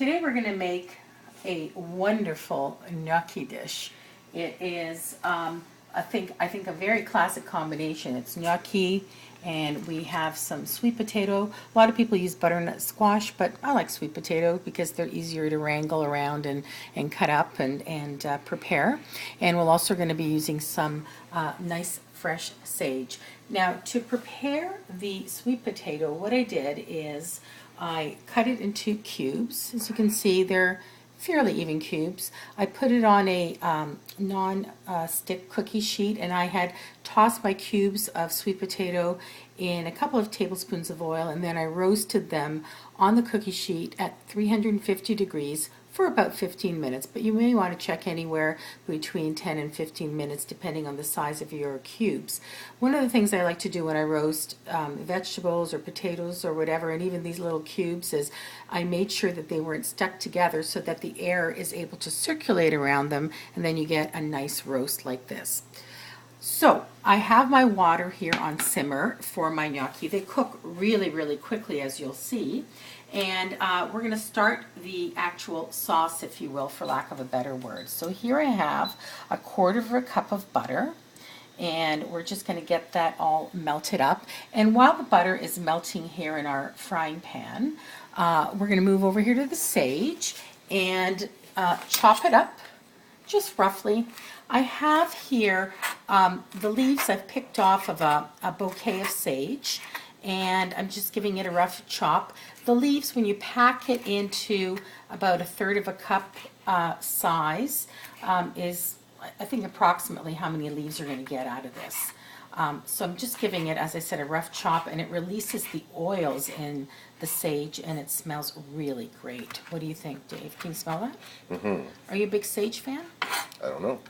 Today we're going to make a wonderful gnocchi dish. It is, I think a very classic combination. It's gnocchi, and we have some sweet potato. A lot of people use butternut squash, but I like sweet potato because they're easier to wrangle around and cut up and prepare. And we're also going to be using some nice fresh sage. Now, to prepare the sweet potato, what I did is I cut it into cubes. As you can see, they're fairly even cubes. I put it on a non-stick cookie sheet, and I had tossed my cubes of sweet potato in a couple of tablespoons of oil, and then I roasted them on the cookie sheet at 350 degrees for about 15 minutes, but you may want to check anywhere between 10 and 15 minutes depending on the size of your cubes. One of the things I like to do when I roast vegetables or potatoes or whatever, and even these little cubes, is I made sure that they weren't stuck together so that the air is able to circulate around them, and then you get a nice roast like this. So I have my water here on simmer for my gnocchi. They cook really, really quickly, as you'll see. And we're going to start the actual sauce, if you will, for lack of a better word. So here I have a quarter of a cup of butter, and we're just going to get that all melted up. And while the butter is melting here in our frying pan, we're going to move over here to the sage and chop it up just roughly. I have here the leaves I've picked off of a bouquet of sage, and I'm just giving it a rough chop. The leaves, when you pack it into about a third of a cup size, is, I think, approximately how many leaves you're going to get out of this. So I'm just giving it, as I said, a rough chop, and it releases the oils in the sage, and it smells really great. What do you think, Dave? Can you smell that? Mm-hmm. Are you a big sage fan? I don't know.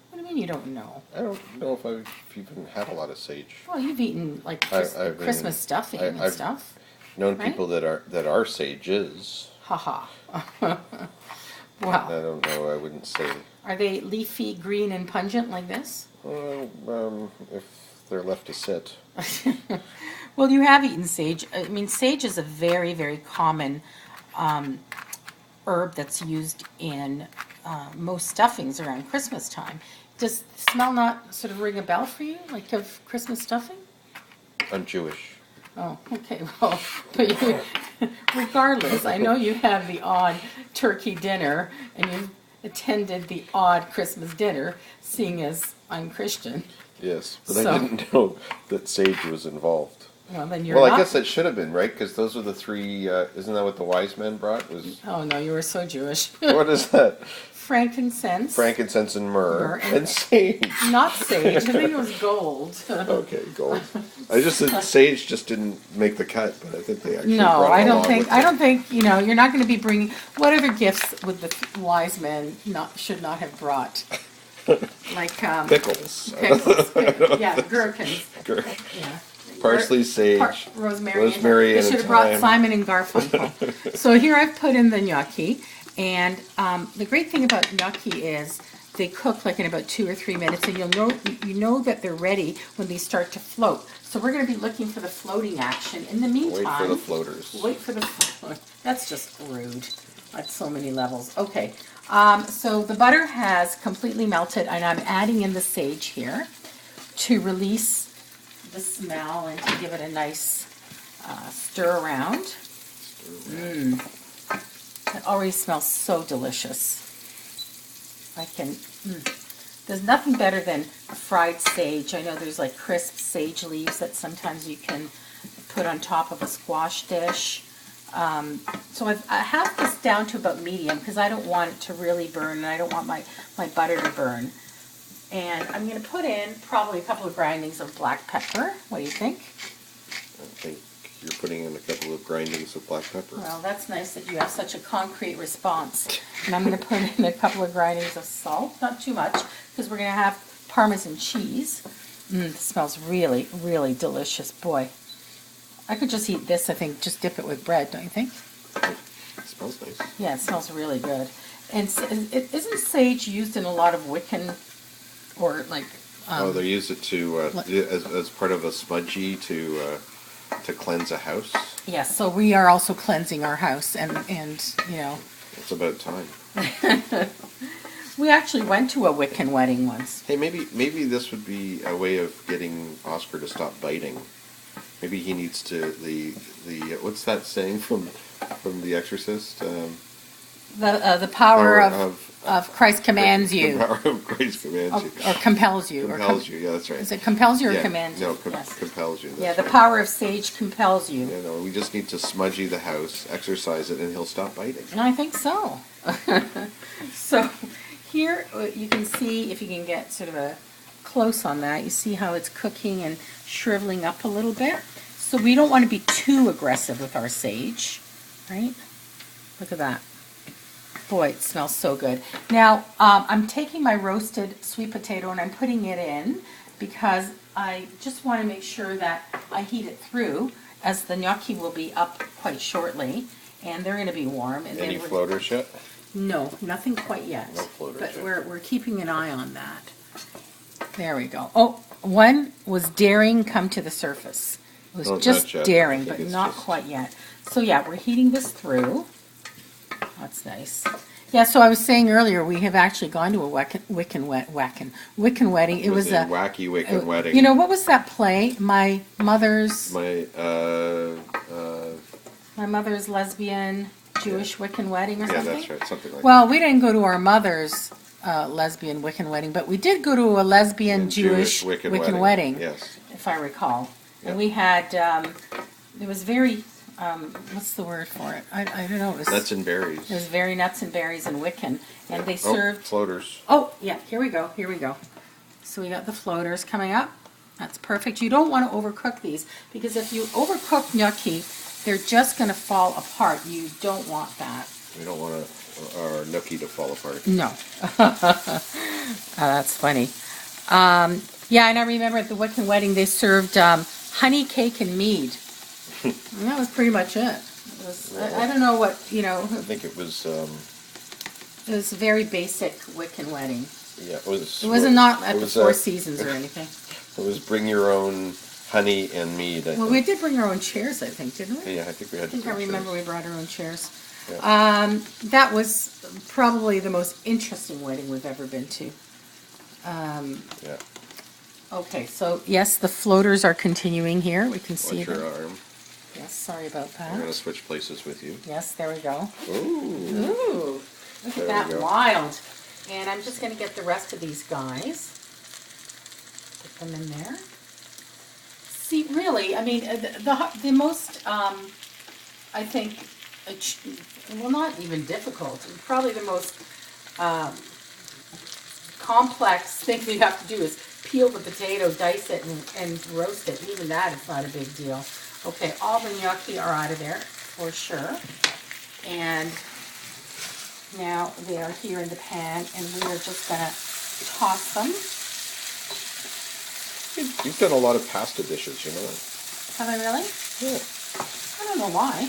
What do you mean you don't know? I don't know if I've even had a lot of sage. Well, you've eaten like Christmas stuffing and I've stuff. known right? people that are sages. Haha. I Well, don't know. I wouldn't say. are they leafy, green, and pungent like this? If they're left to sit. Well, you have eaten sage. I mean, sage is a very, very common herb that's used in most stuffings around Christmas time. Does the smell not sort of ring a bell for you, like of Christmas stuffing? I'm Jewish. Oh, okay. Well, but you, regardless, I know you have the odd turkey dinner, and you've attended the odd Christmas dinner, seeing as I'm Christian. Yes, but So- I didn't know that sage was involved. Well, then you're Well, not. I guess that should have been, right? Because those were the three. Isn't that what the wise men brought? Was Oh no, you were so Jewish. what is that? Frankincense. Frankincense and myrrh Myrrh and sage. Not sage. I think it was gold. Okay, gold. I just said sage just didn't make the cut, but I think they actually. No, brought it I don't along think. with I them. don't think. You know, you're not going to be bringing. What other gifts would the wise men should not have brought? Like Pickles. pickles, yeah, gherkins, yeah. Parsley, sage, Rosemary. and They should have brought thyme. Simon and Garfunkel. So here I've put in the gnocchi, and the great thing about gnocchi is they cook like in about 2 or 3 minutes, and you know that they're ready when they start to float. So we're going to be looking for the floating action. In the meantime, Wait for the floaters. Wait for the float. That's just rude at so many levels. Okay, so the butter has completely melted, and I'm adding in the sage here to release the smell and to give it a nice stir around. It already smells so delicious. There's nothing better than fried sage. I know there's like crisp sage leaves that sometimes you can put on top of a squash dish. So I have this down to about medium because I don't want it to really burn, and I don't want my butter to burn. And I'm going to put in probably a couple of grindings of black pepper. What do you think? I think you're putting in a couple of grindings of black pepper. Well, that's nice that you have such a concrete response. And I'm going to put in a couple of grindings of salt, not too much, because we're going to have Parmesan cheese. It smells really, really delicious. Boy, I could just eat this, I think, just dip it with bread, don't you think? It smells nice. Yeah, it smells really good. And isn't sage used in a lot of Wiccan, or like... They use it to as part of a smudgy to to cleanse a house. Yes, so we are also cleansing our house, and you know, It's about time. we actually went to a Wiccan wedding once. Hey, maybe this would be a way of getting Oscar to stop biting. Maybe he needs to the what's that saying from The Exorcist? The power of Christ commands The you, power of grace commands you. or compels you. Compels you. Yeah, that's right. Is it compels you or Yeah, commands you? no, Yes. compels you. That's Yeah, the right. power of sage compels you. You know, we just need to smudgy the house, exercise it, and he'll stop biting. And I think so. So here you can see, if you can get sort of a close on that, you see how it's cooking and shriveling up a little bit. So we don't want to be too aggressive with our sage, right? Look at that. Boy, it smells so good. Now, I'm taking my roasted sweet potato and I'm putting it in because I just want to make sure that I heat it through, as the gnocchi will be up quite shortly and they're going to be warm. And Any then floaters yet? No, nothing quite yet. No floaters But yet. we're keeping an eye on that. There we go. Oh, one was daring come to the surface. It was Oh, just not yet. I daring, think but it's not just- quite yet. So yeah, we're heating this through. That's nice. Yeah, so I was saying earlier, we have actually gone to a Wiccan wedding. It was a a wacky Wiccan wedding. You know, what was that play? My mother's lesbian Jewish Wiccan wedding or yeah, something? that's right, something like Well, that. we didn't go to our mother's lesbian Wiccan wedding, but we did go to a lesbian And Jewish Wiccan wedding, Yes. if I recall. Yeah. And we had, it was very, what's the word for it? I don't know. Nuts and berries. It was very nuts and berries and Wiccan. And they served, floaters. oh, yeah, here we go. So we got the floaters coming up. That's perfect. You don't want to overcook these, because if you overcook gnocchi, they're just going to fall apart. You don't want that. We don't want our gnocchi to fall apart. No. That's funny. Yeah, and I remember at the Wiccan wedding they served honey cake and mead. And that was pretty much it. It was, I don't know what, you know, I think it was, it was a very basic Wiccan wedding. yeah, it was. It wasn't not at it the was, Four Seasons or anything. It was bring your own honey and mead. I Well, think. we did bring our own chairs, I think, didn't we? Yeah, I think we had. I think I remember we brought our own chairs. Yeah. That was probably the most interesting wedding we've ever been to. Yeah. Okay, so yes, the floaters are continuing here. We can see Watch your them. arm. Yes, sorry about I'm gonna that. switch places with you. Yes, there we go. Ooh. Ooh, look There at we that, go. wild. And I'm just going to get the rest of these guys. Put them in there. See, really, I mean, the most, I think, well, not even difficult, probably the most complex thing that you have to do is peel the potato, dice it, and roast it. Even that is not a big deal. Okay, all the gnocchi are out of there, for sure. And now they are here in the pan, and we are just going to toss them. You've done a lot of pasta dishes, you know. Have I really? Yeah. I don't know why.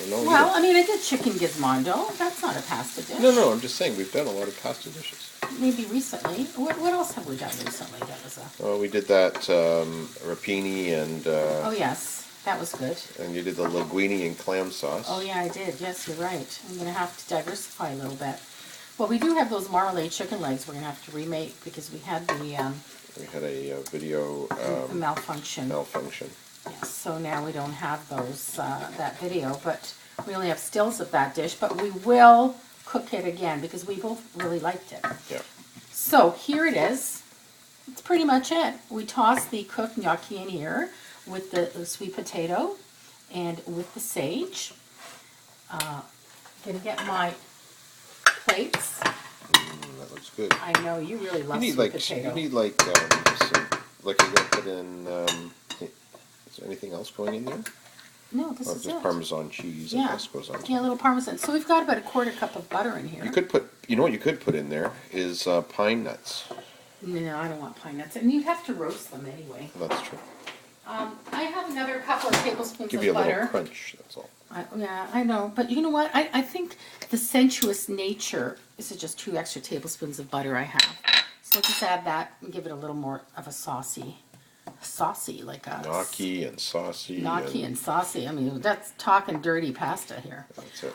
No, Well, I mean, I did chicken gizmondo. That's not a pasta dish. no, I'm just saying we've done a lot of pasta dishes. Maybe recently. What else have we done recently that was a... Oh, we did that rapini and Oh, yes. That was good. and you did the linguine and clam sauce. Oh, yeah, I did. Yes, you're right. I'm going to have to diversify a little bit. Well, we do have those marmalade chicken legs we're going to have to remake because we had the We had a video malfunction. malfunction. Yes, so now we don't have those, that video, but we only have stills of that dish, but we will cook it again because we both really liked it. Yeah. So here it is. That's pretty much it. We toss the cooked gnocchi in here with the sweet potato and with the sage. Gonna get my plates. That looks good. I know you really love You need sweet like potato. you need like some, like you're gonna put in. Is there anything else going in there? No, this Or is just it. Parmesan cheese, I Yeah, guess, goes on. yeah, a little Parmesan. So we've got about a quarter cup of butter in here. You could put. You know what you could put in there is pine nuts. No, I don't want pine nuts, and you'd have to roast them anyway. That's true. I have another couple of tablespoons Give of you a butter. little crunch. That's all. Yeah, I know, but you know what? I think the sensuous nature. This is just 2 extra tablespoons of butter I have. So just add that and give it a little more of a saucy saucy, like a Gnocchi and saucy. gnocchi and saucy. I mean, that's talking dirty pasta here. That's it.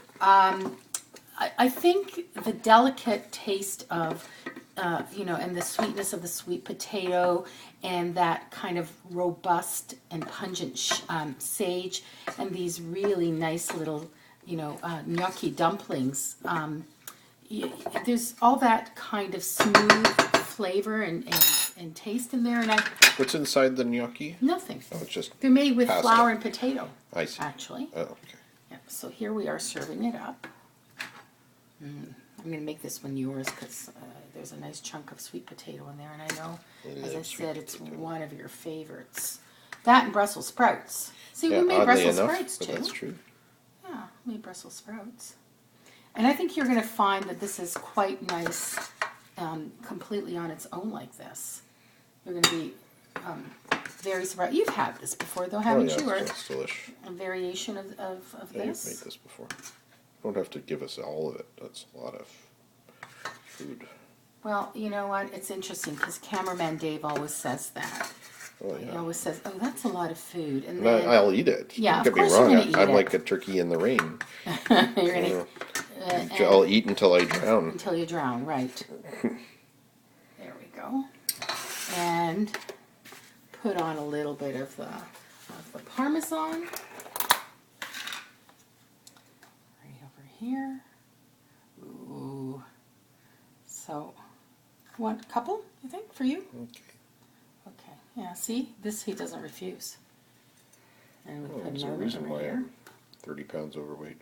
I think the delicate taste of, and the sweetness of the sweet potato and that kind of robust and pungent sage and these really nice little, gnocchi dumplings. There's all that kind of smooth flavor and taste in there, and What's inside the gnocchi? nothing. Oh, it's just They're made with pasta. flour and potato, I see. actually. Oh, okay. Yeah, so here we are serving it up. I'm going to make this one yours because there's a nice chunk of sweet potato in there, and I know, as I love sweet said, it's potato. one of your favorites. That and Brussels sprouts. See, Yeah, we made oddly Brussels enough, sprouts but too. that's true. Yeah, we made Brussels sprouts. And I think you're going to find that this is quite nice, completely on its own like this. You're going to be very surprised. You've had this before, though, haven't oh, yeah, you? Or it's delish. a variation of Yeah, this? you've made this before. You don't have to give us all of it. That's a lot of food. Well, you know what? It's interesting because cameraman Dave always says that. Oh, He yeah. always says, "Oh, that's a lot of food," and And then I'll eat it. Yeah, Don't of get me course you're wrong. gonna eat I'm it. like a turkey in the rain. you're gonna I'll eat until I drown. until you drown, right? There we go, and put on a little bit of the Parmesan right over here. Ooh, so one couple, you think, for you? Okay. Okay, yeah, see, this he doesn't refuse. And we Well, put there's a another reason one why here. I'm 30 pounds overweight.